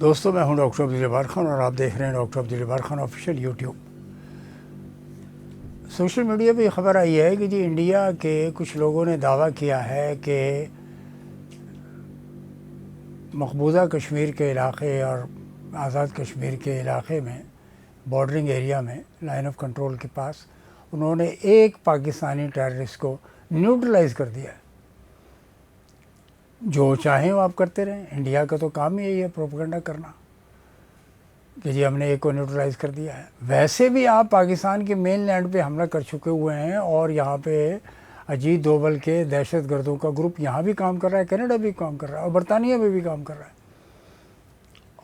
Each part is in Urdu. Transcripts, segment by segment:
دوستوں میں ہوں ڈاکٹر عبدالجبار خان اور آپ دیکھ رہے ہیں doctor Abdul Jabbar Khan official YouTube. Social media پہ یہ خبر آئی ہے کہ جی انڈیا کے کچھ لوگوں نے دعویٰ کیا ہے کہ مقبوضہ کشمیر کے علاقے اور آزاد کشمیر کے علاقے میں بارڈرنگ ایریا میں لائن آف کنٹرول کے پاس انہوں نے ایک پاکستانی ٹیررسٹ کو نیوٹرلائز کر دیا ہے۔ جو چاہیں وہ آپ کرتے رہیں، انڈیا کا تو کام ہی یہی ہے پروپیگنڈا کرنا کہ جی ہم نے ایک کو نیوٹرلائز کر دیا ہے۔ ویسے بھی آپ پاکستان کے مین لینڈ پہ حملہ کر چکے ہوئے ہیں اور یہاں پہ اجیت دوول کے دہشت گردوں کا گروپ یہاں بھی کام کر رہا ہے، کینیڈا بھی کام کر رہا ہے اور برطانیہ میں بھی کام کر رہا ہے۔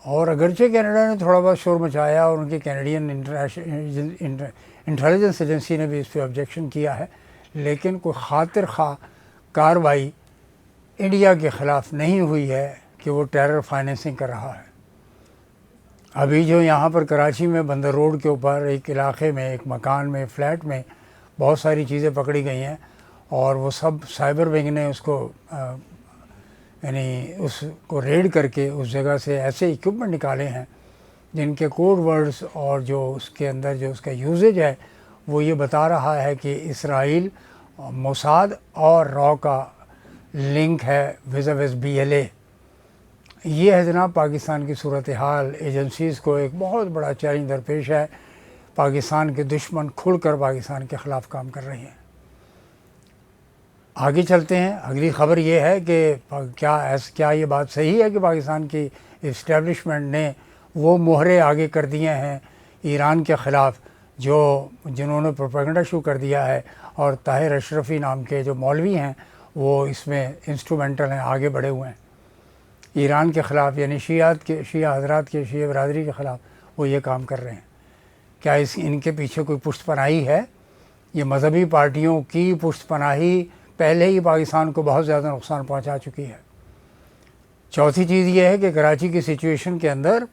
اور اگرچہ کینیڈا نے تھوڑا بہت شور مچایا اور ان کی کینیڈین انٹیلیجنس ایجنسی نے بھی اس پہ آبجیکشن کیا ہے، لیکن کوئی خاطر خواہ کارروائی انڈیا کے خلاف نہیں ہوئی ہے کہ وہ ٹیرر فائنینسنگ کر رہا ہے۔ ابھی جو یہاں پر کراچی میں بندر روڈ کے اوپر ایک علاقے میں ایک مکان میں فلیٹ میں بہت ساری چیزیں پکڑی گئی ہیں اور وہ سب سائبر ونگ نے اس کو اس کو ریڈ کر کے اس جگہ سے ایسے اکوپمنٹ نکالے ہیں جن کے کوڈ ورڈز اور جو اس کے اندر جو اس کا یوزیج ہے وہ یہ بتا رہا ہے کہ اسرائیل موساد اور را کا لنک ہے وز BLA۔ یہ ہے جناب پاکستان کی صورتحال۔ ایجنسیز کو ایک بہت بڑا چیلنج درپیش ہے۔ پاکستان کے دشمن کھل کر پاکستان کے خلاف کام کر رہے ہیں۔ آگے چلتے ہیں۔ اگلی خبر یہ ہے کہ کیا یہ بات صحیح ہے کہ پاکستان کی اسٹیبلشمنٹ نے وہ مہرے آگے کر دیے ہیں ایران کے خلاف جنہوں نے پروپیگنڈا شروع کر دیا ہے، اور طاہر اشرفی نام کے جو مولوی ہیں وہ اس میں انسٹرومنٹل ہیں، آگے بڑھے ہوئے ہیں ایران کے خلاف، یعنی شیعہ حضرات کے شیعہ برادری کے خلاف وہ یہ کام کر رہے ہیں۔ کیا ان کے پیچھے کوئی پشت پناہی ہے؟ یہ مذہبی پارٹیوں کی پشت پناہی پہلے ہی پاکستان کو بہت زیادہ نقصان پہنچا چکی ہے۔ چوتھی چیز یہ ہے کہ کراچی کی سچویشن کے اندر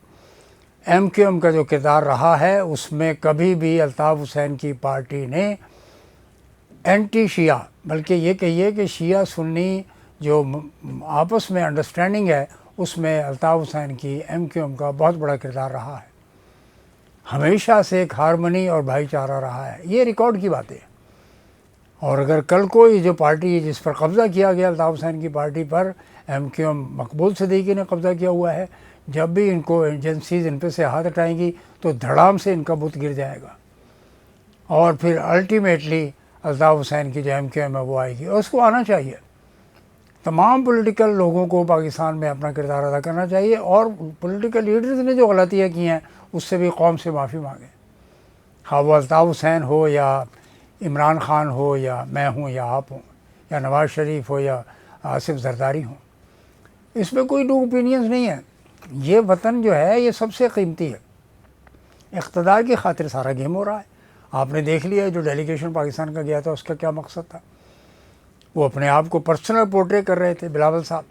MQM کا جو کردار رہا ہے اس میں کبھی بھی الطاف حسین کی پارٹی نے اینٹی شیعہ، بلکہ یہ کہیے کہ شیعہ سنی جو آپس میں انڈرسٹینڈنگ ہے اس میں الطاف حسین کی MQM کا بہت بڑا کردار رہا ہے۔ ہمیشہ سے ایک ہارمنی اور بھائی چارہ رہا ہے، یہ ریکارڈ کی باتیں ہیں۔ اور اگر کل کو یہ جو پارٹی جس پر قبضہ کیا گیا الطاف حسین کی پارٹی پر MQM مقبول صدیقی نے قبضہ کیا ہوا ہے، جب بھی ان کو ایجنسیز ان پہ سے ہاتھ ہٹائیں گی تو دھڑام سے ان کا بت گر جائے گا اور پھر الٹیمیٹلی الطاف حسین کی جو MQM ہے وہ آئے گی، اور اس کو آنا چاہیے۔ تمام پولیٹیکل لوگوں کو پاکستان میں اپنا کردار ادا کرنا چاہیے، اور پولیٹیکل لیڈرز نے جو غلطیاں کی ہیں اس سے بھی قوم سے معافی مانگیں، خواہ وہ الطاف حسین ہو یا عمران خان ہو یا میں ہوں یا آپ ہوں یا نواز شریف ہو یا آصف زرداری ہوں۔ اس میں کوئی ڈو اوپینینز نہیں ہے۔ یہ وطن جو ہے یہ سب سے قیمتی ہے۔ اقتدار کی خاطر سارا گیم ہو رہا ہے۔ آپ نے دیکھ لیا جو ڈیلیگیشن پاکستان کا گیا تھا اس کا کیا مقصد تھا۔ وہ اپنے آپ کو پرسنل پورٹری کر رہے تھے بلاول صاحب۔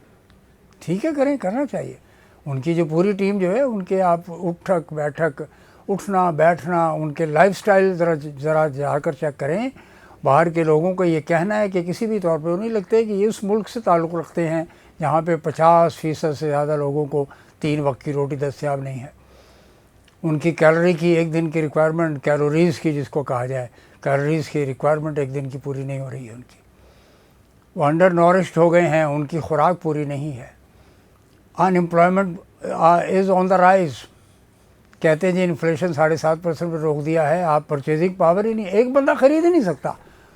ٹھیک ہے، کرنا چاہیے۔ ان کی جو پوری ٹیم جو ہے ان کے آپ اٹھنا بیٹھنا ان کے لائف سٹائل ذرا جا کر چیک کریں۔ باہر کے لوگوں کو یہ کہنا ہے کہ کسی بھی طور پہ وہ نہیں لگتے کہ یہ اس ملک سے تعلق رکھتے ہیں جہاں پہ 50% سے زیادہ لوگوں کو 3 وقت کی روٹی دستیاب نہیں ہے۔ ان کی کیلوری کی ایک دن کی ریکوائرمنٹ، کیلوریز کی جس کو کہا جائے، کیلوریز کی ریکوائرمنٹ ایک دن کی پوری نہیں ہو رہی ہے ان کی۔ وہ انڈر نورشڈ ہو گئے ہیں، ان کی خوراک پوری نہیں ہے۔ In employment is on the rise. کہتے ہیں جی انفلیشن 7.5% پہ روک دیا ہے، آپ پرچیزنگ پاور ہی نہیں، ایک بندہ خرید ہی نہیں سکتا۔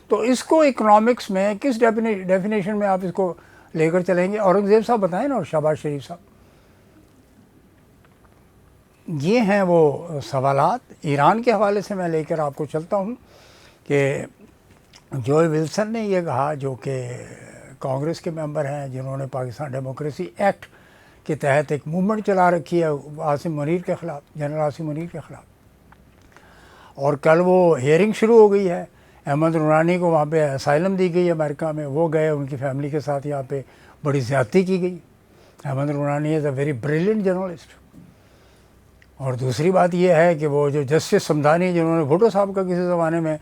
تو اس کو اکنامکس میں کس ڈیفینیشن میں آپ اس کو لے کر چلیں گے؟ اورنگزیب صاحب بتائیں نا، اور شہباز شریف صاحب۔ یہ ہیں وہ سوالات۔ ایران کے حوالے سے میں لے کر آپ کو چلتا ہوں کہ جوئے ولسن نے یہ کہا، جو کہ کانگریس کے ممبر ہیں جنہوں نے پاکستان ڈیموکریسی ایکٹ کے تحت ایک موومنٹ چلا رکھی ہے عاصم منیر کے خلاف، جنرل عاصم منیر کے خلاف، اور کل وہ ہیئرنگ شروع ہو گئی ہے۔ احمد نورانی کو وہاں پہ اسائلم دی گئی امریکہ میں، وہ گئے، ان کی فیملی کے ساتھ یہاں پہ بڑی زیادتی کی گئی۔ احمد نورانی از اے ویری بریلینٹ جرنلسٹ۔ اور دوسری بات یہ ہے کہ وہ جو جسٹس سمدانی جنہوں نے بھٹو صاحب کا کسی زمانے میں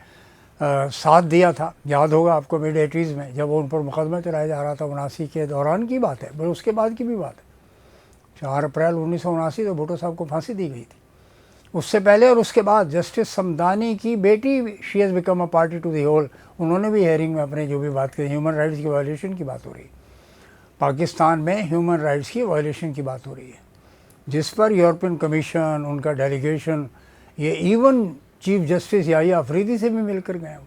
ساتھ دیا تھا، یاد ہوگا آپ کو مڈ 80s میں جب وہ ان پر مقدمہ چلایا جا رہا تھا 79 کے دوران کی بات ہے، بل اس کے بعد کی بھی بات ہے، 4 اپریل 1979 تو بھٹو صاحب کو پھانسی دی گئی تھی. اس سے پہلے اور اس کے بعد جسٹس سمدانی کی بیٹی she has become a party to the whole, انہوں نے بھی ہیئرنگ میں اپنے جو بھی بات کی, ہیومن رائٹس کی وائلیشن کی بات ہو رہی ہے. پاکستان میں ہیومن رائٹس کی وائلیشن کی بات ہو رہی ہے, جس پر یورپین کمیشن, ان کا ڈیلیگیشن, یہ ایون چیف جسٹس یحییٰ آفریدی سے بھی مل کر گئے ہیں.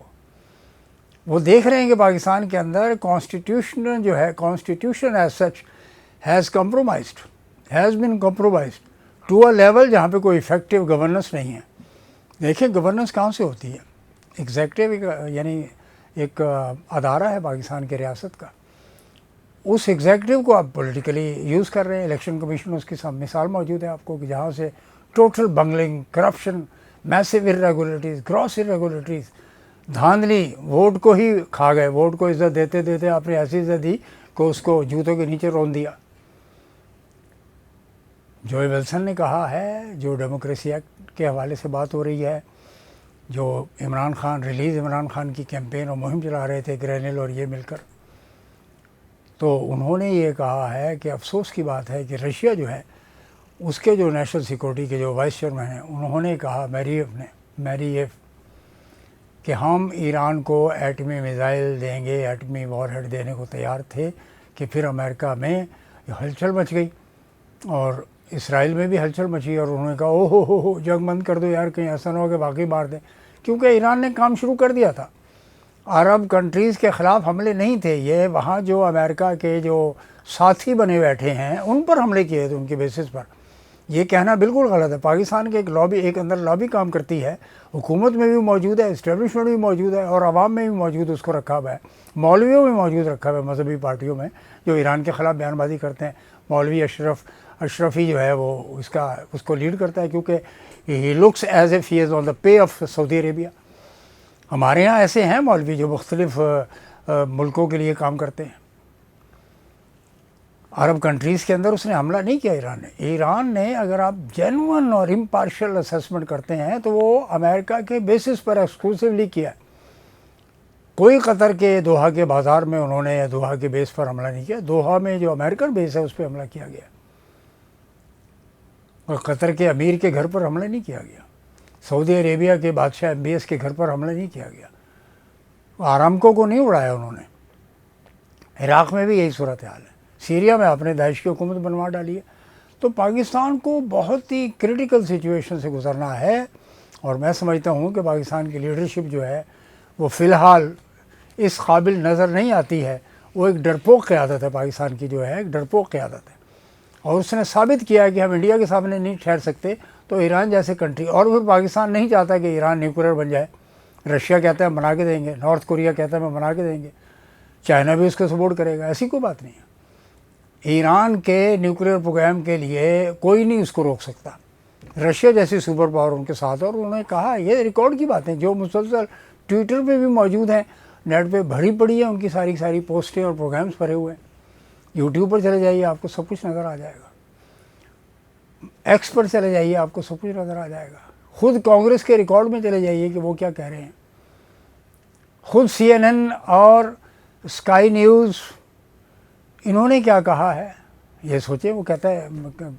وہ دیکھ رہے ہیں کہ پاکستان کے اندر کانسٹیٹیوشن جو ہے, constitution as such has been compromised to a level جہاں پہ کوئی افیکٹو گورننس نہیں ہے. دیکھیں گورننس کہاں سے ہوتی ہے, ایگزیکٹو یعنی ایک ادارہ ہے پاکستان کے ریاست کا, اس ایگزیکٹو کو آپ پولیٹیکلی یوز کر رہے ہیں. الیکشن کمیشن اس کی مثال موجود ہے آپ کو کہ جہاں سے ٹوٹل بنگلنگ, کرپشن, میسو ارریگولیٹریز, گراس ارریگولیٹریز, دھاندلی, ووٹ کو ہی کھا گئے. ووٹ کو عزت دیتے دیتے آپ نے ایسی عزت دی کہ اس کو جوتوں کے نیچے رون دیا. جوئے ولسن نے کہا ہے, جو ڈیموکریسی ایکٹ کے حوالے سے بات ہو رہی ہے, جو عمران خان کی کیمپین اور مہم چلا رہے تھے گرینل اور یہ مل کر, تو انہوں نے یہ کہا ہے کہ افسوس کی بات ہے کہ رشیا جو ہے اس کے جو نیشنل سیکورٹی کے جو وائس چیئرمین ہیں, انہوں نے کہا میریف کہ ہم ایران کو ایٹمی میزائل دیں گے, ایٹمی وار ہیڈ دینے کو تیار تھے, کہ پھر امریکہ میں ہلچل مچ گئی اور اسرائیل میں بھی ہلچل مچی, اور انہوں نے کہا او ہو جنگ بند کر دو یار, کہیں ایسا نہ ہو کہ واقعی مار دیں. کیونکہ ایران نے کام شروع کر دیا تھا, عرب کنٹریز کے خلاف حملے نہیں تھے یہ, وہاں جو امریکہ کے جو ساتھی بنے بیٹھے ہیں ان پر حملے کیے تھے, ان کے بیسس پر. یہ کہنا بالکل غلط ہے. پاکستان کے ایک اندر لابی کام کرتی ہے, حکومت میں بھی موجود ہے, اسٹیبلشمنٹ بھی موجود ہے, اور عوام میں بھی موجود اس کو رکھا ہوا ہے, مولویوں میں موجود رکھا ہوا ہے, مذہبی پارٹیوں میں جو ایران کے خلاف بیان بازی کرتے ہیں. مولوی اشرفی جو ہے وہ اس کو لیڈ کرتا ہے, کیونکہ he looks as if he is on the pay of Saudi Arabia. ہمارے یہاں ایسے ہیں مولوی جو مختلف ملکوں کے لیے کام کرتے ہیں. عرب کنٹریز کے اندر اس نے حملہ نہیں کیا ایران نے اگر آپ جینون اور امپارشل اسیسمنٹ کرتے ہیں تو وہ امریکہ کے بیسس پر ایکسکلوسیولی کیا ہے. کوئی قطر کے دوحہ کے بازار میں انہوں نے یا دوحہ کے بیس پر حملہ نہیں کیا. دوحہ میں جو امریکن بیس ہے اس پہ حملہ کیا گیا, اور قطر کے امیر کے گھر پر حملہ نہیں کیا گیا. سعودی عربیہ کے بادشاہ MBS کے گھر پر حملہ نہیں کیا گیا. آرامکو کو نہیں اڑایا انہوں نے. عراق میں بھی یہی صورتحال ہے. سیریا میں آپ نے داعش کی حکومت بنوا ڈالی ہے. تو پاکستان کو بہت ہی کریٹیکل سچویشن سے گزرنا ہے, اور میں سمجھتا ہوں کہ پاکستان کی لیڈرشپ جو ہے وہ فی الحال اس قابل نظر نہیں آتی ہے. وہ ایک ڈرپوک قیادت ہے پاکستان کی, جو ہے ایک ڈرپوک قیادت ہے, اور اس نے ثابت کیا ہے کہ ہم انڈیا کے سامنے نہیں ٹھہر سکتے تو ایران جیسے کنٹری. اور پھر پاکستان نہیں چاہتا کہ ایران نیوکلیئر بن جائے. رشیا کہتا ہے ہم بنا کے دیں گے, نارتھ کوریا کہتا ہے ہم بنا کے دیں گے, چائنا بھی اس کو سپورٹ کرے گا. ایسی کوئی بات نہیں ہے. ایران کے نیوکلیئر پروگرام کے لیے کوئی نہیں اس کو روک سکتا. رشیا جیسی سپر پاور ان کے ساتھ, اور انہوں نے کہا یہ ریکارڈ کی باتیں جو مسلسل ٹویٹر پہ بھی موجود ہیں, نیٹ پہ بھری پڑی ہیں ان کی ساری پوسٹیں اور پروگرامز بھرے ہوئے ہیں. یوٹیوب پر چلے جائیے آپ کو سب کچھ نظر آ جائے گا, ایکس پر چلے جائیے آپ کو سب کچھ نظر آ جائے گا, خود کانگریس کے ریکارڈ میں چلے جائیے کہ وہ کیا کہہ رہے ہیں. خود CNN اور اسکائی نیوز انہوں نے کیا کہا ہے یہ سوچیں. وہ کہتا ہے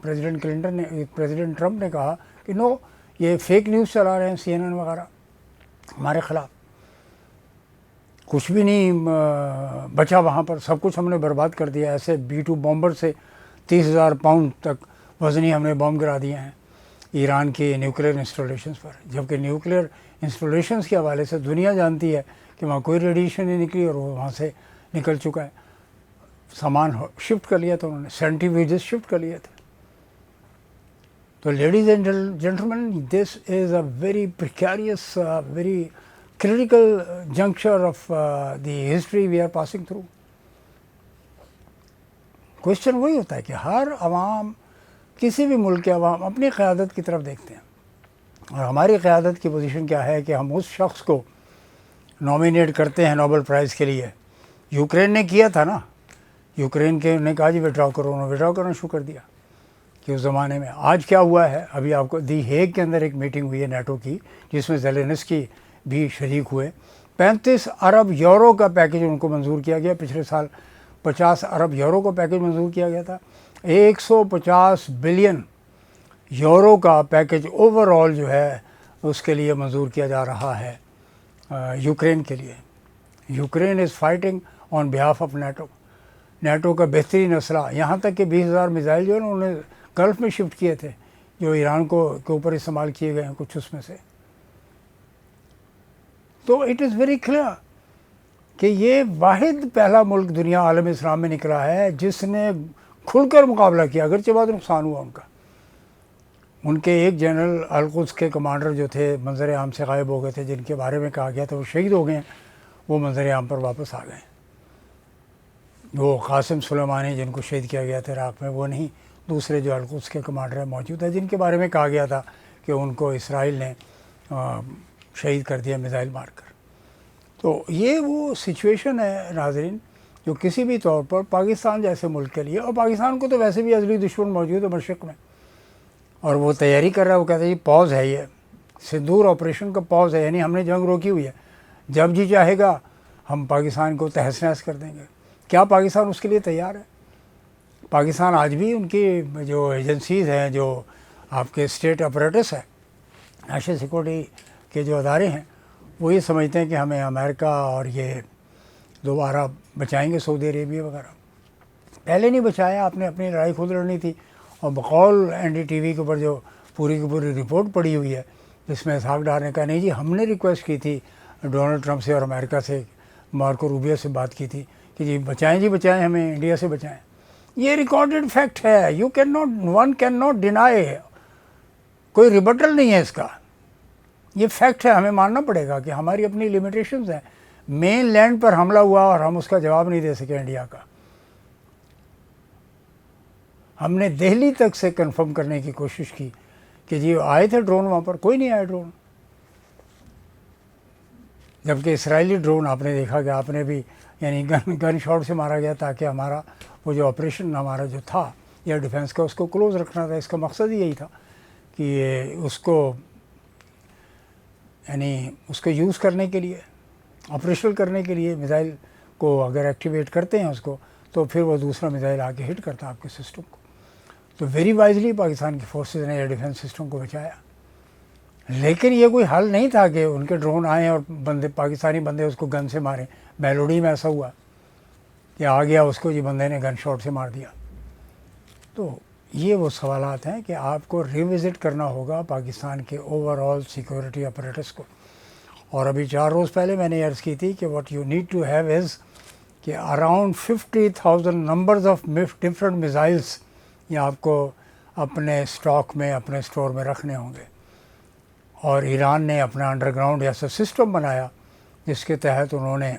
پریزیڈنٹ ٹرمپ نے کہا کہ نو یہ فیک نیوز چلا رہے ہیں CNN وغیرہ ہمارے خلاف. کچھ بھی نہیں بچا وہاں پر, سب کچھ ہم نے برباد کر دیا. ایسے B-2 بامبر سے 30,000 پاؤنڈ تک وزنی ہم نے بم گرا دیے ہیں ایران کے نیوکلیئر انسٹالیشنز پر. جبکہ نیوکلیئر انسٹالیشنز کے حوالے سے دنیا جانتی ہے کہ وہاں کوئی ریڈیشن نہیں نکلی, اور وہ وہاں سے نکل چکا ہے. سامان شفٹ کر لیا تھا انہوں نے, سینٹریفیوجز شفٹ کر لیے تھے. تو ladies and gentleman, this is a very precarious, very critical juncture of the history we are passing through. Question وہی ہوتا ہے کہ ہر عوام, کسی بھی ملک کے عوام اپنی قیادت کی طرف دیکھتے ہیں, اور ہماری قیادت کی پوزیشن کیا ہے کہ ہم اس شخص کو نامینیٹ کرتے ہیں نوبل پرائز کے لیے. یوکرین نے کیا تھا نا, یوکرین کے نے کہا جی وڈرا کرو, انہوں نے وڈرا کرنا شروع کر دیا کہ اس زمانے میں. آج کیا ہوا ہے, ابھی آپ کو دی ہیگ کے اندر ایک میٹنگ ہوئی ہے نیٹو کی, جس میں زیلنسکی بھی شریک ہوئے. 35 ارب یورو کا پیکیج ان کو منظور کیا گیا. پچھلے سال 50 ارب یورو کا پیکیج منظور کیا گیا تھا. 150 بلین یورو کا پیکج اوور آل جو ہے اس کے لیے منظور کیا جا رہا ہے یوکرین کے لیے. Ukraine is fighting on behalf of NATO کا بہترین اسلحہ، یہاں تک کہ 20,000 میزائل جو ہے نا انہوں نے گلف میں شفٹ کیے تھے جو ایران کے اوپر استعمال کیے گئے ہیں کچھ اس میں سے. تو اٹ از ویری کلیئر کہ یہ واحد پہلا ملک دنیا عالم اسلام میں نکلا ہے جس نے کھل کر مقابلہ کیا، اگرچہ بہت نقصان ہوا ان کا. ان کے ایک جنرل القدس کے کمانڈر جو تھے منظر عام سے غائب ہو گئے تھے، جن کے بارے میں کہا گیا تھا وہ شہید ہو گئے ہیں، وہ منظر عام پر واپس آ گئے. وہ قاسم سلیمانی جن کو شہید کیا گیا تھا عراق میں، وہ نہیں، دوسرے جو القدس کے کمانڈر ہیں موجود ہیں جن کے بارے میں کہا گیا تھا کہ ان کو اسرائیل نے شہید کر دیا میزائل مار کر. تو یہ وہ سچویشن ہے ناظرین جو کسی بھی طور پر پاکستان جیسے ملک کے لیے، اور پاکستان کو تو ویسے بھی ازلی دشمن موجود ہے مشرق میں، اور وہ تیاری کر رہا ہے. وہ کہتا ہے یہ پاز ہے، یہ سندور آپریشن کا پاز ہے، یعنی ہم نے جنگ روکی ہوئی ہے، جب جی چاہے گا ہم پاکستان کو تہس نہس کر دیں گے. کیا پاکستان اس کے لیے تیار ہے؟ پاکستان آج بھی ان کی جو ایجنسیز ہیں، جو آپ کے اسٹیٹ اپریٹس ہے، نیشنل سیکورٹی کے جو ادارے ہیں، وہ یہ سمجھتے ہیں کہ ہمیں امریکہ اور یہ دوبارہ بچائیں گے، سعودی عربیہ وغیرہ. پہلے نہیں بچایا، آپ نے اپنی لڑائی خود لڑنی تھی. اور بقول این ڈی ٹی وی کے اوپر جو پوری کی پوری رپورٹ پڑی ہوئی ہے جس میں اسحاق ڈار نے کہا نہیں جی ہم نے ریکویسٹ کی تھی ڈونلڈ ٹرمپ سے اور امریکہ سے، مارکو روبیو سے بات کی تھی کہ جی بچائیں، جی بچائیں، ہمیں انڈیا سے بچائیں. یہ ریکارڈڈ فیکٹ ہے، you can not, one can not deny, کوئی ریبٹل نہیں ہے اس کا. یہ فیکٹ ہے، ہمیں ماننا پڑے گا کہ ہماری اپنی لمیٹیشنز ہیں. مین لینڈ پر حملہ ہوا اور ہم اس کا جواب نہیں دے سکے انڈیا کا. ہم نے دہلی تک سے کنفرم کرنے کی کوشش کی کہ جی آئے تھے ڈرون وہاں پر، کوئی نہیں آیا ڈرون. جبکہ اسرائیلی ڈرون آپ نے دیکھا کہ آپ نے بھی یعنی گن شاٹ سے مارا گیا تاکہ ہمارا وہ جو آپریشن ہمارا جو تھا ایئر ڈیفنس کا اس کو کلوز رکھنا تھا. اس کا مقصد یہی تھا کہ اس کو یعنی اس کو یوز کرنے کے لیے، آپریشنل کرنے کے لیے میزائل کو اگر ایکٹیویٹ کرتے ہیں اس کو تو پھر وہ دوسرا میزائل آ کے ہٹ کرتا آپ کے سسٹم کو. تو ویری وائزلی پاکستان کی فورسز نے ایئر ڈیفنس سسٹم کو بچایا. لیکن یہ کوئی حل نہیں تھا کہ ان کے ڈرون آئیں اور بندے پاکستانی بندے اس کو گن سے ماریں. بیلوڑی میں ایسا ہوا کہ آ گیا اس کو جی بندے نے گن شاٹ سے مار دیا. تو یہ وہ سوالات ہیں کہ آپ کو ریوزٹ کرنا ہوگا پاکستان کے اوور آل سیکورٹی اپریٹس کو. اور ابھی 4 روز پہلے میں نے عرض کی تھی کہ what you need to have is کہ around 50,000 numbers of different missiles یہ آپ کو اپنے اسٹاک میں، اپنے اسٹور میں رکھنے ہوں گے. اور ایران نے اپنا انڈر گراؤنڈ ایسا سسٹم بنایا جس کے تحت انہوں نے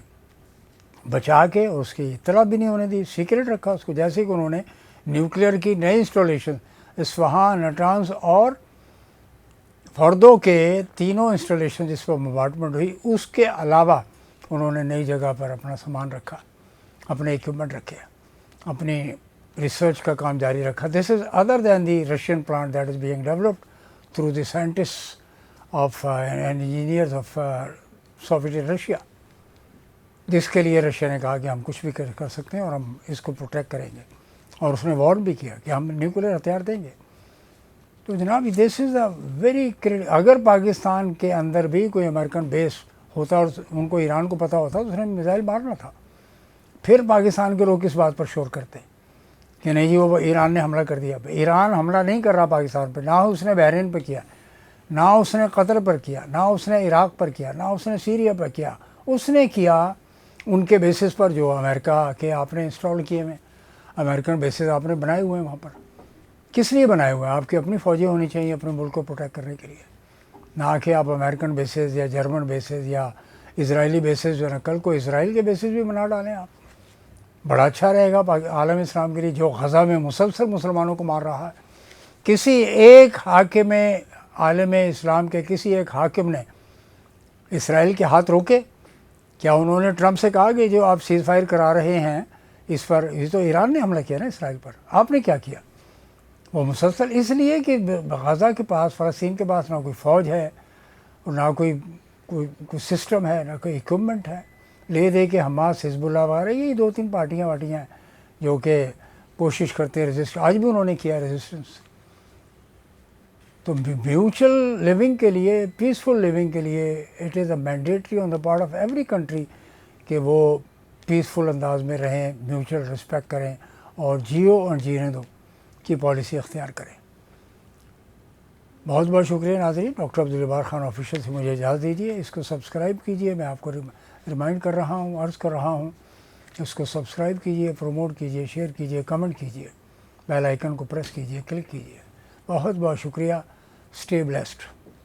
بچا کے اس کی اطلاع بھی نہیں ہونے دی، سیکرٹ رکھا اس کو. جیسے کہ انہوں نے نیوکلیئر کی نئی انسٹالیشن اصفہان، نٹانز اور فردو کے تینوں انسٹالیشن جس پر بمبارڈمنٹ ہوئی، اس کے علاوہ انہوں نے نئی جگہ پر اپنا سامان رکھا، اپنے ایکوپمنٹ رکھے، اپنی ریسرچ کا کام جاری رکھا. This is other than the Russian plant that is being developed through the scientist of and engineers of Soviet Russia. جس کے لیے رشیا نے کہا کہ ہم کچھ بھی کر سکتے ہیں اور ہم اس کو پروٹیکٹ کریں گے، اور اس نے وارن بھی کیا کہ ہم نیوکلیر ہتھیار دیں گے. تو جناب دس از اے ویری اگر پاکستان کے اندر بھی کوئی امریکن بیس ہوتا اور ان کو ایران کو پتہ ہوتا تو اس نے میزائل مارنا تھا. پھر پاکستان کے لوگ اس بات پر شور کرتے کہ نہیں جی وہ ایران نے حملہ کر دیا. ایران حملہ نہیں کر رہا پاکستان پہ، نہ اس نے بحرین پہ کیا، نہ اس نے قطر پر کیا، نہ اس نے عراق پر کیا، نہ اس نے سیریا پر کیا. اس نے کیا ان کے بیسز پر جو امریکہ کے آپ نے انسٹال کیے ہوئے امریکن بیسز آپ نے بنائے ہوئے ہیں وہاں پر. کس لیے بنائے ہوئے ہیں؟ آپ کی اپنی فوجیں ہونی چاہیے اپنے ملک کو پروٹیکٹ کرنے کے لیے، نہ کہ آپ امریکن بیسز یا جرمن بیسز یا اسرائیلی بیسز جو ہے نا کل کو اسرائیل کے بیسز بھی بنا ڈالیں آپ. بڑا اچھا رہے گا عالم اسلام کے لیے جو غزہ میں مسلسل مسلمانوں کو مار رہا ہے. کسی ایک حاکم عالم اسلام کے کسی ایک حاکم نے اسرائیل کے ہاتھ روکے؟ کیا انہوں نے ٹرمپ سے کہا کہ جو آپ سیز فائر کرا رہے ہیں اس پر، یہ تو ایران نے حملہ کیا نا اسرائیل پر، آپ نے کیا کیا؟ وہ مسلسل اس لیے کہ غزہ کے پاس، فلسطین کے پاس نہ کوئی فوج ہے اور نہ کوئی سسٹم ہے، نہ کوئی اکوپمنٹ ہے. لے دے کے حماس، حزب اللہ وغیرہ یہی 2-3 پارٹیاں ہیں جو کہ کوشش کرتے ہیں رجسٹ، آج بھی انہوں نے کیا ریزسٹنس. تو میوچل لیونگ کے لیے، پیسفل لیونگ کے لیے it is a mandatory on the part of every country کہ وہ پیسفل انداز میں رہیں، میوچل رسپیکٹ کریں اور جیو اور جینے دو کی پالیسی اختیار کریں. بہت بہت شکریہ ناظرین. ڈاکٹر عبدالجبار خان آفیشیل سے مجھے اجازت دیجیے. اس کو سبسکرائب کیجیے، میں آپ کو ریمائنڈ کر رہا ہوں، عرض کر رہا ہوں. اس کو سبسکرائب کیجیے، پروموٹ کیجیے، شیئر کیجیے، کمنٹ کیجیے، بیل آئیکن کو پریس کیجیے، کلک کیجیے. بہت بہت شکریہ. Stay blessed.